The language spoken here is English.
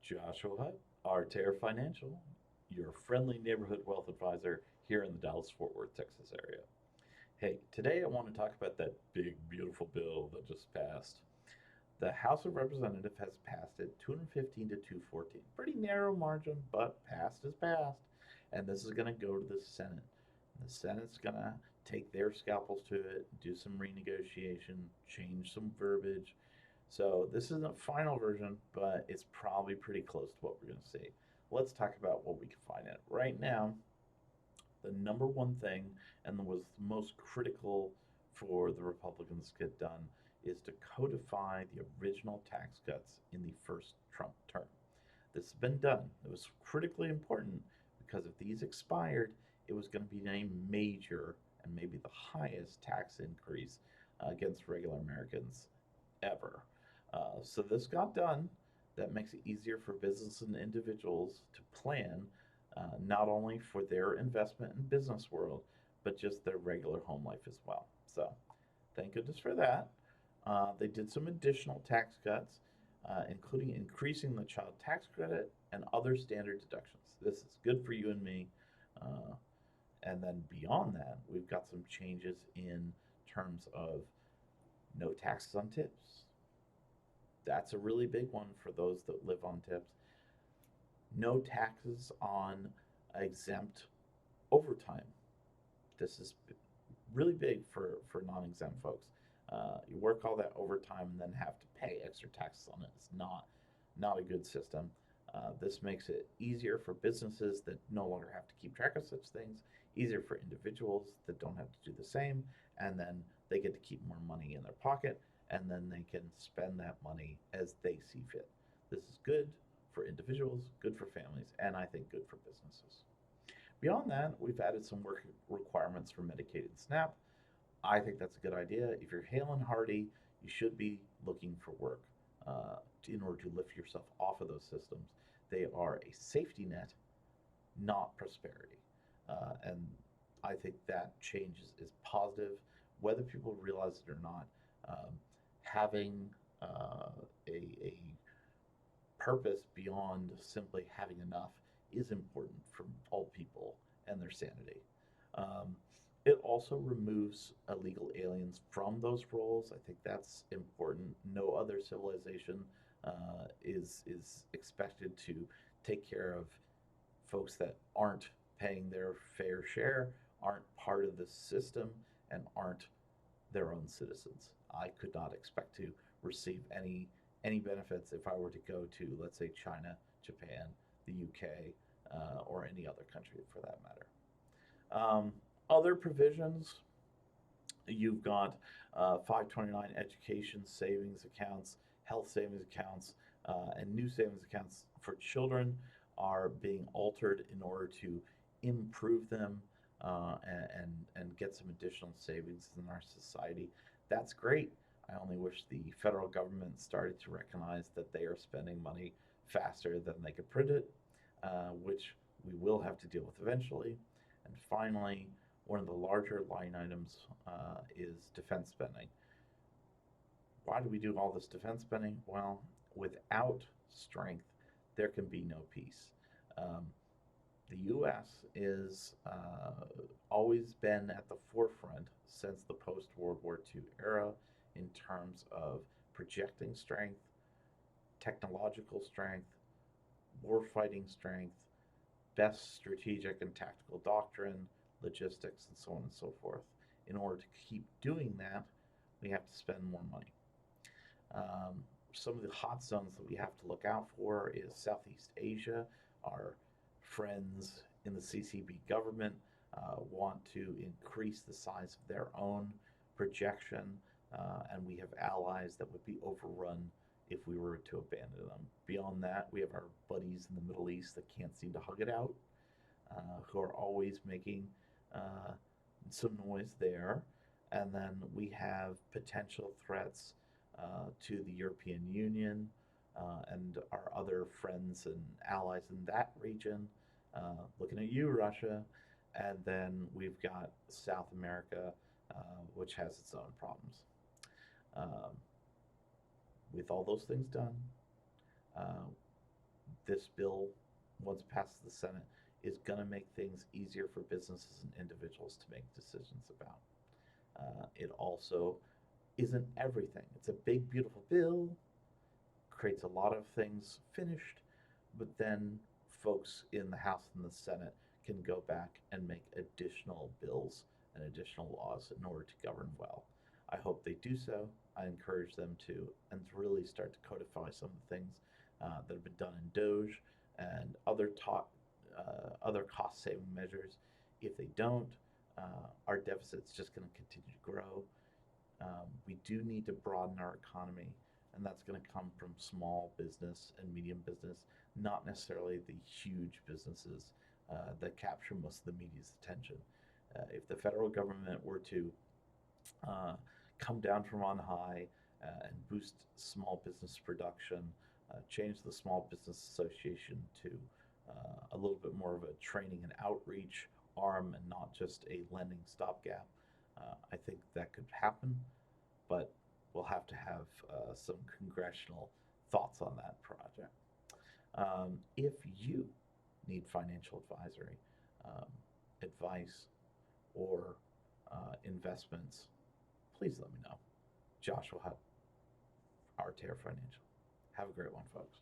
Joshua, Artair Financial, your friendly neighborhood wealth advisor here in the Dallas Fort Worth, Texas area. Hey, today I want to talk about that big, beautiful bill that just passed. The House of Representatives has passed it 215 to 214. Pretty narrow margin, but passed is passed. And this is going to go to the Senate. The Senate's going to take their scalpels to it, do some renegotiation, change some verbiage. So this isn't a final version, but it's probably pretty close to what we're going to see. Let's talk about what we can find in it. Right now, the number one thing, and was most critical for the Republicans to get done, is to codify the original tax cuts in the first Trump term. This has been done. It was critically important because if these expired, it was going to be a major and maybe the highest tax increase against regular Americans ever. So this got done. That makes it easier for business and individuals to plan not only for their investment in business world, but just their regular home life as well. So thank goodness for that. They did some additional tax cuts, including increasing the child tax credit and other standard deductions. This is good for you and me. Uh, and then beyond that, we've got some changes in terms of no taxes on tips. That's a really big one for those that live on tips. No taxes on exempt overtime. This is really big for non-exempt folks. You work all that overtime and then have to pay extra taxes on it. It's not a good system. This makes it easier for businesses that no longer have to keep track of such things, easier for individuals that don't have to do the same, and then they get to keep more money in their pocket, and then they can spend that money as they see fit. This is good for individuals, good for families, and I think good for businesses. Beyond that, we've added some work requirements for Medicaid and SNAP. I think that's a good idea. If you're hale and hearty, you should be looking for work in order to lift yourself off of those systems. They are a safety net, not prosperity. And I think that change is positive, whether people realize it or not. Um, Having a purpose beyond simply having enough is important for all people and their sanity. Um, it also removes illegal aliens from those roles. I think that's important. No other civilization is expected to take care of folks that aren't paying their fair share, aren't part of the system, and aren't their own citizens. I could not expect to receive any benefits if I were to go to, let's say, China, Japan, the UK, or any other country for that matter. Other provisions, you've got 529 education savings accounts, health savings accounts, and new savings accounts for children are being altered in order to improve them and get some additional savings in our society. That's great. I only wish the federal government started to recognize that they are spending money faster than they could print it, which we will have to deal with eventually. And finally, one of the larger line items is defense spending. Why do we do all this defense spending? Well, without strength, there can be no peace. Um, the U.S. is always been at the forefront since the post-World War II era in terms of projecting strength, technological strength, warfighting strength, best strategic and tactical doctrine, logistics, and so on and so forth. In order to keep doing that, we have to spend more money. Some of the hot zones that we have to look out for is Southeast Asia. Our friends in the CCP government want to increase the size of their own projection, and we have allies that would be overrun if we were to abandon them. Beyond that, we have our buddies in the Middle East that can't seem to hug it out, who are always making some noise there. And then we have potential threats to the European Union and our other friends and allies in that region. Looking at you, Russia. And then we've got South America, which has its own problems. Um, with all those things done, uh, This bill, once passed the Senate, is going to make things easier for businesses and individuals to make decisions about. It also isn't everything. It's a big, beautiful bill, creates a lot of things finished, but then folks in the House and the Senate can go back and make additional bills and additional laws in order to govern well. I hope they do so. I encourage them to, and to really start to codify some of the things that have been done in Doge and other cost-saving measures. If they don't, our deficit's just going to continue to grow. We do need to broaden our economy, and that's going to come from small business and medium business, not necessarily the huge businesses that capture most of the media's attention. If the federal government were to come down from on high and boost small business production, change the Small Business Association to a little bit more of a training and outreach arm and not just a lending stopgap, I think that could happen, but we'll have to have some congressional thoughts on that project. If you need financial advisory, advice, or investments, please let me know. Joshua Hutt, Artair Financial. Have a great one, folks.